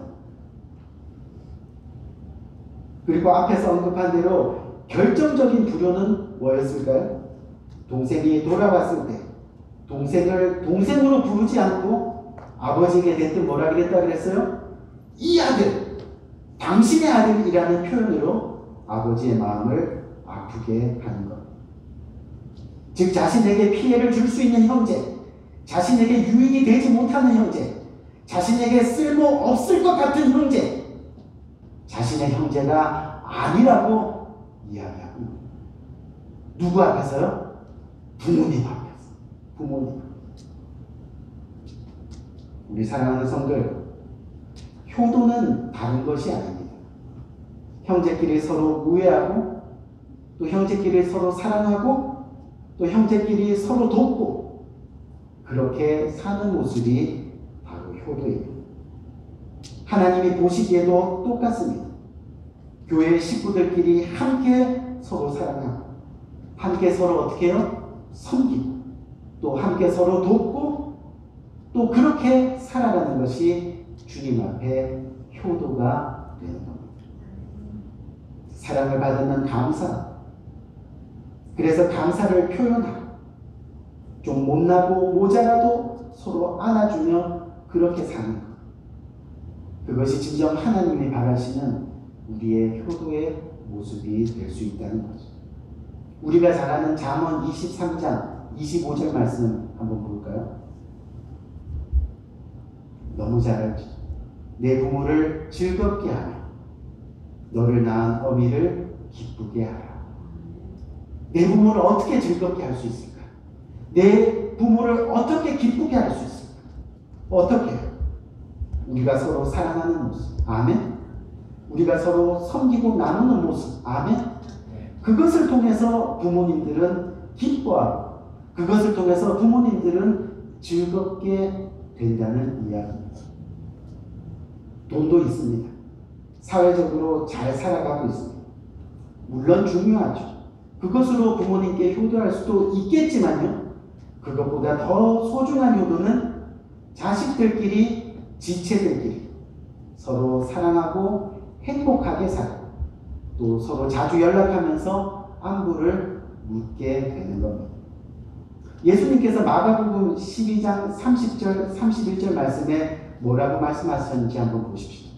그리고 앞에서 언급한 대로 결정적인 불효는 뭐였을까요? 동생이 돌아왔을 때 동생을 동생으로 부르지 않고 아버지에게 대뜸 뭐라 그랬다 그랬어요? 이 아들, 당신의 아들이라는 표현으로 아버지의 마음을 아프게 하는 것. 즉 자신에게 피해를 줄 수 있는 형제, 자신에게 유익이 되지 못하는 형제, 자신에게 쓸모없을 것 같은 형제, 자신의 형제가 아니라고 이야기하고 누구 앞에서요? 부모님 앞에서. 부모님. 우리 사랑하는 성들, 효도는 다른 것이 아닙니다. 형제끼리 서로 우애하고 또 형제끼리 서로 사랑하고 또 형제끼리 서로 돕고 그렇게 사는 모습이 바로 효도입니다. 하나님이 보시기에도 똑같습니다. 교회 식구들끼리 함께 서로 사랑하고 함께 서로 어떻게 해요? 섬기고 또 함께 서로 돕고 또 그렇게 살아가는 것이 주님 앞에 효도가 되는 겁니다. 사랑을 받으면 감사. 그래서 감사를 표현하고 좀 못나고 모자라도 서로 안아주며 그렇게 사는 것. 그것이 진정 하나님이 바라시는 우리의 효도의 모습이 될 수 있다는 거죠. 우리가 잘 아는 잠언 23장 25절 말씀 한번 볼까요? 너무 잘 알죠. 내 부모를 즐겁게 하며 너를 낳은 어미를 기쁘게 하라. 내 부모를 어떻게 즐겁게 할 수 있을까? 내 부모를 어떻게 기쁘게 할 수 있을까? 어떻게? 우리가 서로 사랑하는 모습. 아멘. 우리가 서로 섬기고 나누는 모습. 아멘. 그것을 통해서 부모님들은 기뻐하고 그것을 통해서 부모님들은 즐겁게 된다는 이야기입니다. 돈도 있습니다. 사회적으로 잘 살아가고 있습니다. 물론 중요하죠. 그것으로 부모님께 효도할 수도 있겠지만요. 그것보다 더 소중한 효도는 자식들끼리, 지체들끼리 서로 사랑하고 행복하게 살고 또 서로 자주 연락하면서 안부를 묻게 되는 겁니다. 예수님께서 마가복음 12장 30절, 31절 말씀에 뭐라고 말씀하셨는지 한번 보십시오.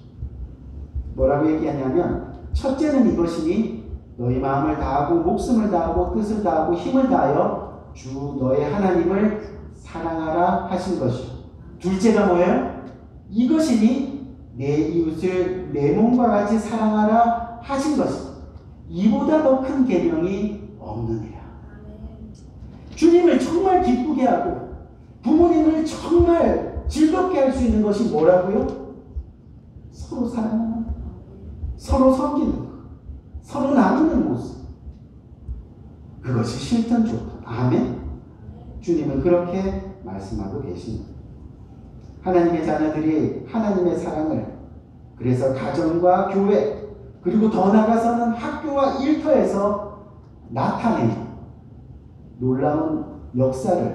뭐라고 얘기하냐면 첫째는 이것이니 너희 마음을 다하고 목숨을 다하고 뜻을 다하고 힘을 다하여 주 너의 하나님을 사랑하라 하신 것이요. 둘째가 뭐예요? 이것이니 내 이웃을 내 몸과 같이 사랑하라 하신 것이요. 이보다 더 큰 계명이 없느니라. 주님을 정말 기쁘게 하고 부모님을 정말 즐겁게 할 수 있는 것이 뭐라고요? 서로 사랑하는 것, 서로 섬기는 것, 서로 나누는 모습. 그것이 실전 좋다. 아멘. 주님은 그렇게 말씀하고 계십니다. 하나님의 자녀들이 하나님의 사랑을 그래서 가정과 교회, 그리고 더 나아가서는 학교와 일터에서 나타내는 놀라운 역사를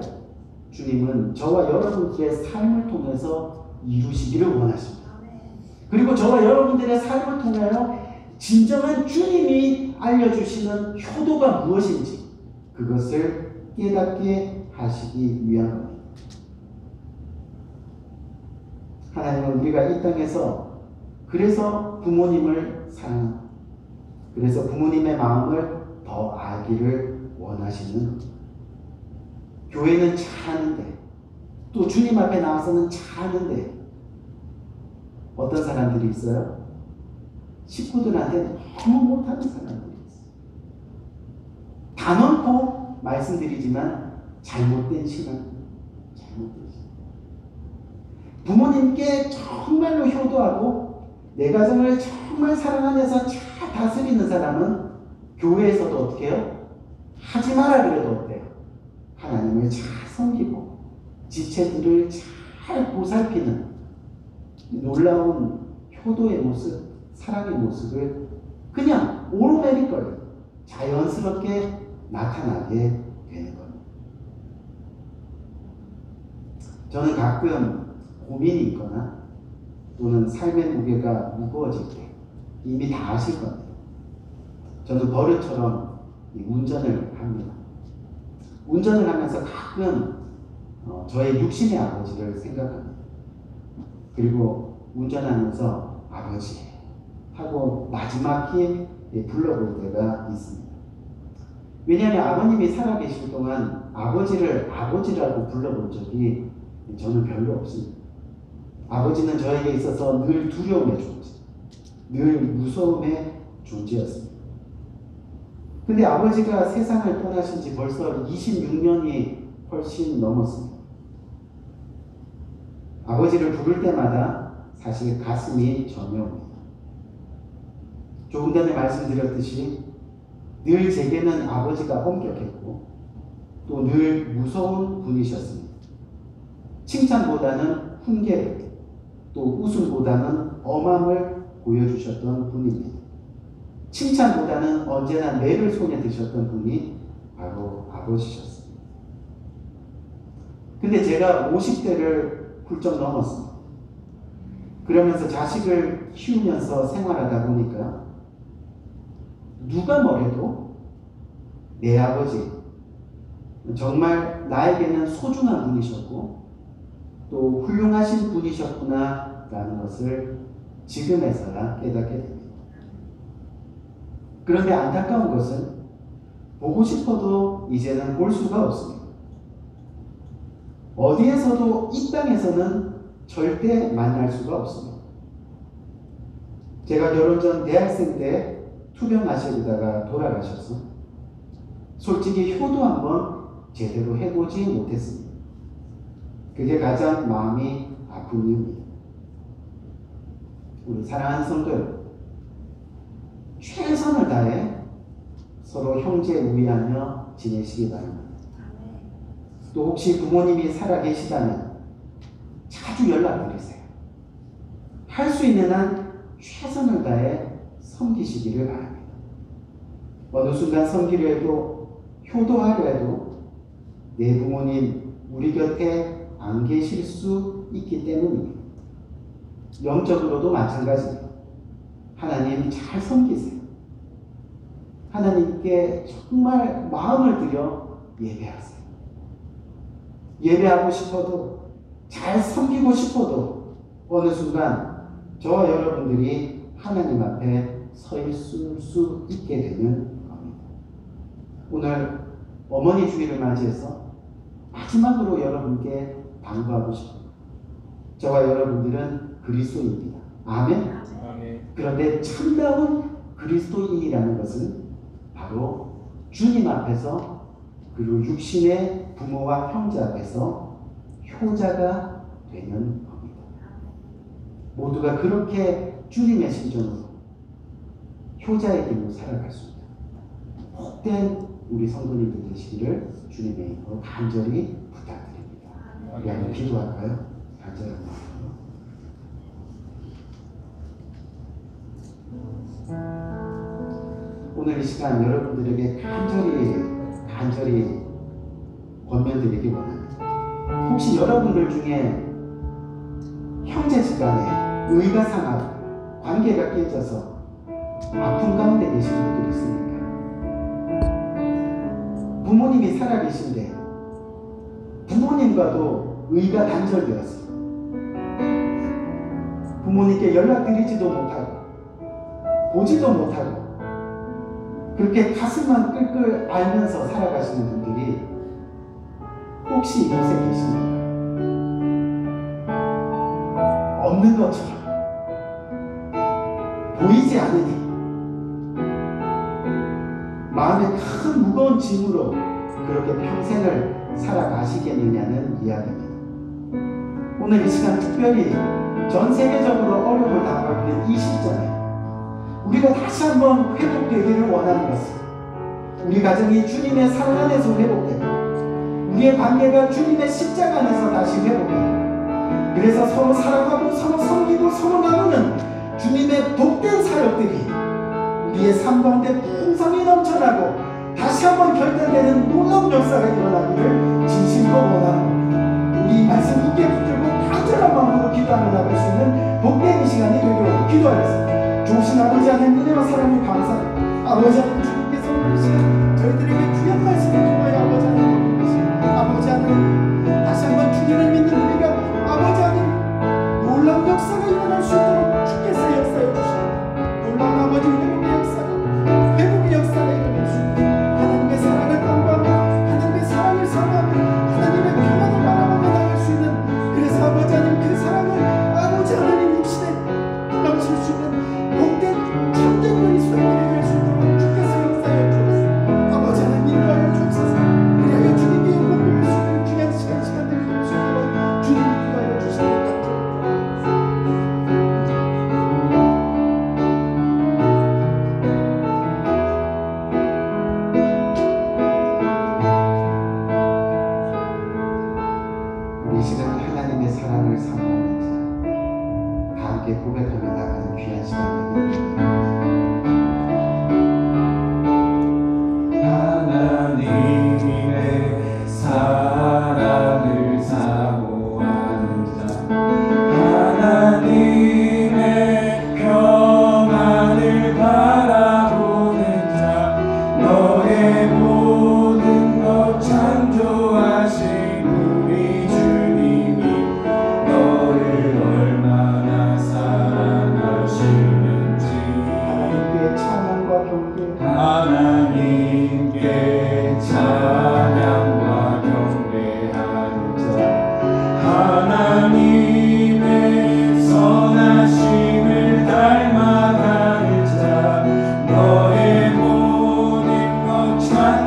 주님은 저와 여러분들의 삶을 통해서 이루시기를 원하십니다. 그리고 저와 여러분들의 삶을 통하여 진정한 주님이 알려주시는 효도가 무엇인지 그것을 깨닫게 하시기 위한 겁니다. 하나님은 우리가 이 땅에서 그래서 부모님을 사랑합니다. 그래서 부모님의 마음을 더 알기를 원하시는 겁니다. 교회는 잘하는데 또 주님 앞에 나와서는 잘하는데 어떤 사람들이 있어요? 식구들한테 너무 못하는 사람들이 있어요. 단언코 말씀드리지만 잘못된 신앙, 잘못된 신앙. 부모님께 정말로 효도하고 내 가정을 정말 사랑 안에서 잘 다스리는 사람은 교회에서도 어떻게 해요? 하지 마라 그래도 어때요? 하나님을 잘 섬기고 지체들을 잘 보살피는 놀라운 효도의 모습, 사랑의 모습을 그냥 오르메리걸리 자연스럽게 나타나게 되는 겁니다. 저는 가끔 고민이 있거나 또는 삶의 무게가 무거워질 때 이미 다 아실 겁니다. 저는 버릇처럼 운전을 합니다. 운전을 하면서 가끔 저의 육신의 아버지를 생각합니다. 그리고 운전하면서 아버지 하고 마지막 기회에 불러볼 때가 있습니다. 왜냐하면 아버님이 살아계실 동안 아버지를 아버지라고 불러본 적이 저는 별로 없습니다. 아버지는 저에게 있어서 늘 두려움의 존재, 늘 무서움의 존재였습니다. 근데 아버지가 세상을 떠나신 지 벌써 26년이 훨씬 넘었습니다. 아버지를 부를 때마다 사실 가슴이 저며옵니다. 조금 전에 말씀드렸듯이 늘 제게는 아버지가 엄격했고 또 늘 무서운 분이셨습니다. 칭찬보다는 훈계를 또 웃음보다는 엄함을 보여주셨던 분입니다. 칭찬보다는 언제나 매를 손에 드셨던 분이 바로 아버지셨습니다. 근데 제가 50대를 훌쩍 넘었습니다. 그러면서 자식을 키우면서 생활하다 보니까 누가 뭐래도 내 아버지 정말 나에게는 소중한 분이셨고 또 훌륭하신 분이셨구나 라는 것을 지금에서야 깨닫게 됩니다. 그런데 안타까운 것은 보고 싶어도 이제는 볼 수가 없습니다. 어디에서도 이 땅에서는 절대 만날 수가 없습니다. 제가 결혼 전 대학생 때 투병하시다가 돌아가셔서 솔직히 효도 한번 제대로 해보지 못했습니다. 그게 가장 마음이 아픈 이유입니다. 우리 사랑하는 성도 여러분, 최선을 다해 서로 형제 우애하며 지내시기 바랍니다. 또 혹시 부모님이 살아계시다면 자주 연락드리세요. 할 수 있는 한 최선을 다해 섬기시기를 바랍니다. 어느 순간 섬기려 해도 효도하려 해도 내 부모님 우리 곁에 안 계실 수 있기 때문입니다. 영적으로도 마찬가지입니다. 하나님 잘 섬기세요. 하나님께 정말 마음을 들여 예배하세요. 예배하고 싶어도 잘 섬기고 싶어도 어느 순간 저와 여러분들이 하나님 앞에 서 있을 수 있게 되는 겁니다. 오늘 어머니 주일을 맞이해서 마지막으로 여러분께 당부하고 싶습니다. 저와 여러분들은 그리스도인입니다. 아멘? 아멘. 그런데 참다운 그리스도인이라는 것은 바로 주님 앞에서 그리고 육신의 부모와 형제 앞에서 효자가 되는 겁니다. 모두가 그렇게 주님의 심정으로 효자의 길로 살아갈 수 있다. 복된 우리 성도님들 되시기를 주님의 이름으로 간절히 부탁드립니다. 우리 한번 기도할까요? 간절한 마음으로. 오늘 이 시간 여러분들에게 간절히 권면드리기 원합니다. 혹시 여러분들 중에 형제지간에 의가 상하고 관계가 깨져서 아픈 가운데 계신 분들이 있습니까? 부모님이 살아계신데 부모님과도 의가 단절되었어요. 부모님께 연락드리지도 못하고 보지도 못하고 그렇게 가슴만 끌끌 앓면서 살아가시는 분들이 혹시 이곳에 계십니까? 없는 것처럼 보이지 않으니 마음에 큰 무거운 짐으로 그렇게 평생을 살아가시겠느냐는 이야기입니다. 오늘 이 시간 특별히 전 세계적으로 어려움을 당하고 있는 이 시점에 우리가 다시 한번 회복되기를 원하는 것은 우리 가정이 주님의 사랑 안에서 회복되고 우리의 관계가 주님의 십자가 안에서 다시 회복되고 그래서 서로 사랑하고 서로 섬기고 서로 나누는 주님의 복된 사역들이 우리의 삶 가운데 풍성히 넘쳐나고 다시 한번 결단되는 놀라운 역사가 일어나기를 진심으로 원하는 겁니다. 우리 이 말씀 굳게 붙들고 간절한 마음으로 기도하며 나갈 수 있는 복된 이 시간이 되기를 기도하겠습니다. 좋으신 아버지 하나님 은혜와 사랑을 감사합니다. 아버지 하나님 주님께서 오늘 이 시간 저희들에게 귀한 말씀을 통하여 아버지 하나님 보내십니다. 아버지 하나님 다시 한번 주님을 믿는 우리가 아버지 하나님 놀라운 역사가 일어날 수 있도록 주께서 역사해 주시옵소서. 놀라운 아버지 회복의 역사가 일어날 수 있도록 하나님의 사랑을 간구하며 하나님의 사랑을 사모하며 하나님의 평안을 바라보며 나갈 수 있는 그래서 아버지 하나님 그 사랑을 아버지 하나님 육신에 넘칠 수 있는 복된 참된 그리스도인들이 될 수 있도록 주께서 역사해 주옵소서. 아버지 하나님 인도하여 주옵소서. 그리하여 주님께 영광 돌릴 수 있는 귀한 시간들이 될 수 있도록 주님 인도하여 주시옵소서. 우리 시간 하나님의 사랑을 사모하는 자, 다 함께 고백하며 나가는 귀한 시간 되기를 하나님의 사랑을 사모하는 자 하나님의 평안을 바라보는 자 너의 모든 것 창조하신 우리 주님이 너를 얼마나 사랑하시는지 하나님께 찬양과 경배 하나님께 찬양과 경배하는 자 하나님의 선하심을 닮아가는 자 너의 모든 것 찬양하는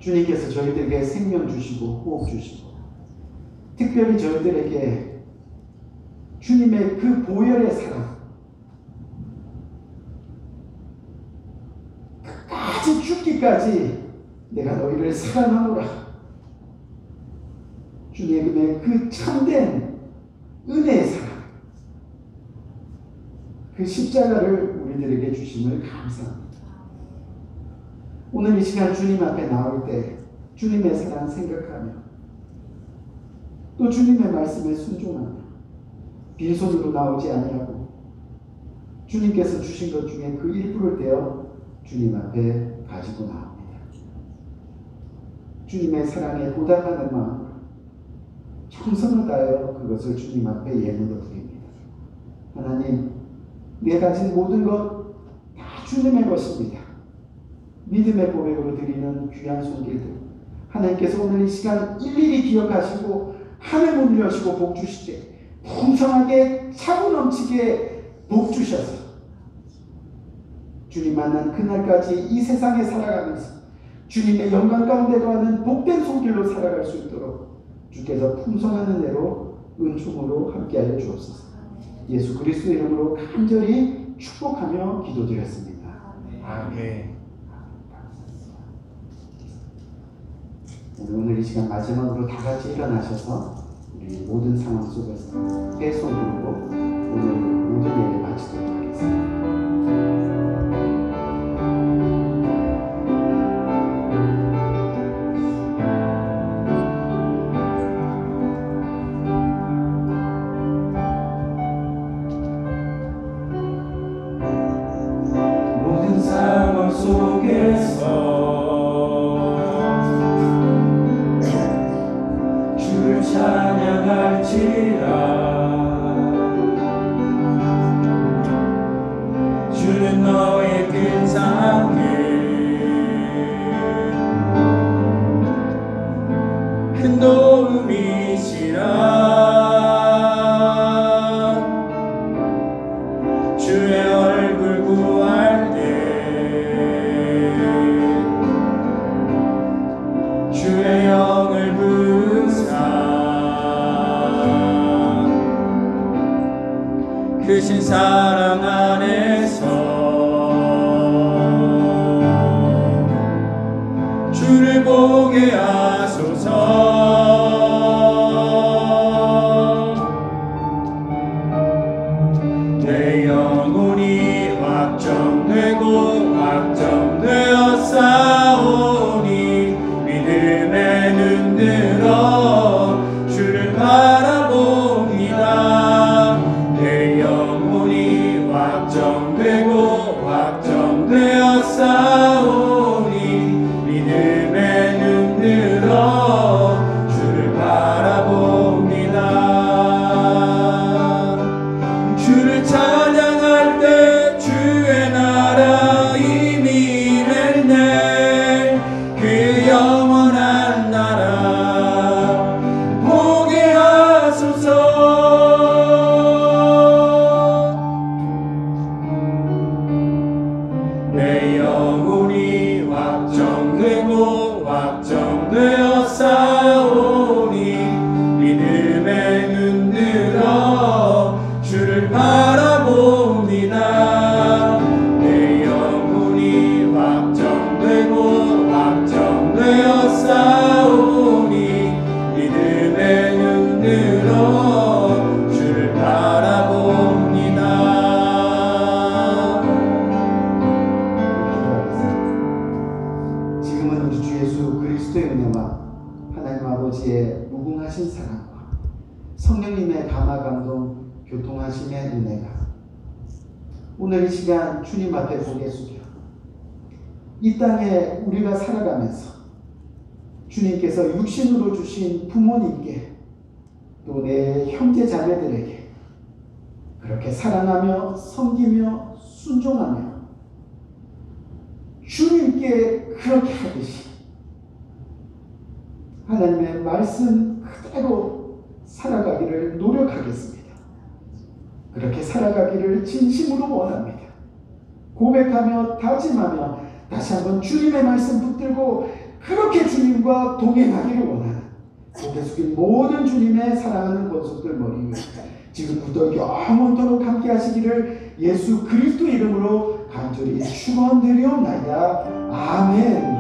주님께서 저희들에게 생명 주시고 호흡 주시고 특별히 저희들에게 주님의 그 보혈의 사랑, 끝까지 죽기까지 내가 너희를 사랑하노라. 주님의 그 참된 은혜의 사랑, 그 십자가를 우리들에게 주심을 감사합니다. 오늘 이 시간 주님 앞에 나올 때 주님의 사랑 생각하며 또 주님의 말씀에 순종하며 빈손으로 나오지 아니하고 주님께서 주신 것 중에 그 일부를 떼어 주님 앞에 가지고 나옵니다. 주님의 사랑에 보답하는 마음으로 정성을 다하여 그것을 주님 앞에 예물로 드립니다. 하나님, 내가 가진 모든 것 다 주님의 것입니다. 믿음의 고백으로 드리는 귀한 손길들, 하나님께서 오늘 이 시간 일일이 기억하시고 하늘 문을 여시고 복 주시되 풍성하게 차고 넘치게 복 주셔서 주님 만난 그날까지 이 세상에 살아가면서 주님의 영광 가운데 거하는 복된 손길로 살아갈 수 있도록 주께서 풍성한 은혜로 은총으로 함께하여 주옵소서. 예수 그리스도의 이름으로 간절히 축복하며 기도드렸습니다. 아멘. 오늘 이 시간 마지막으로 다 같이 일어나셔서 우리 모든 상황 속에서 떼손 들고 오늘 모든 예를 마치도록 하겠습니다. 모든 상황 속에서 주를 찬양할지라. 주는 너의 큰 상급, 큰 도움이시라. 주의 얼굴 구할 때 주의 영을 분사 크신 사랑 안에서 주를 보게 하소서. 내 영혼이 확정되고 확정되어 싸우니 믿음에 눈 들어 주를 바라봅니다. 내 영혼이 확정되고 확정되어 싸우니 믿음에 눈 들어 주를 바라봅니다. 주를 찬양할 때 주의 나라 이미 랬네. 그 영원한 나라 보게 하소서. 내 영혼이 확정되고 확정되어 싸우니 믿음에 눈 들어 주를 바라봅니다. 내 영혼이 확정되고 확정되어 싸우니 믿음에 눈 들어 주를 바라봅니다. 지금은 우리 주 예수 그리스도의 은혜와 하나님 아버지의 무궁하신 사랑과 성령님의 감화 감동 교통하심의 은혜가 오늘 이 시간 주님 앞에 고개 숙여 이 땅에 우리가 살아가면서 주님께서 육신으로 주신 부모님께 또 내 형제 자매들에게 그렇게 사랑하며 섬기며 순종하며 주님께 그렇게 하듯이 하나님의 말씀 그대로 살아가기를 노력하겠습니다. 그렇게 살아가기를 진심으로 원합니다. 고백하며 다짐하며 다시 한번 주님의 말씀 붙들고 그렇게 주님과 동행하기를 원하는 고개 숙인 모든 주님의 사랑하는 권속들 머리 위에 지금부터 영원토록 함께 하시기를 예수 그리스도 이름으로 간절히 축원드리옵나이다. 아멘.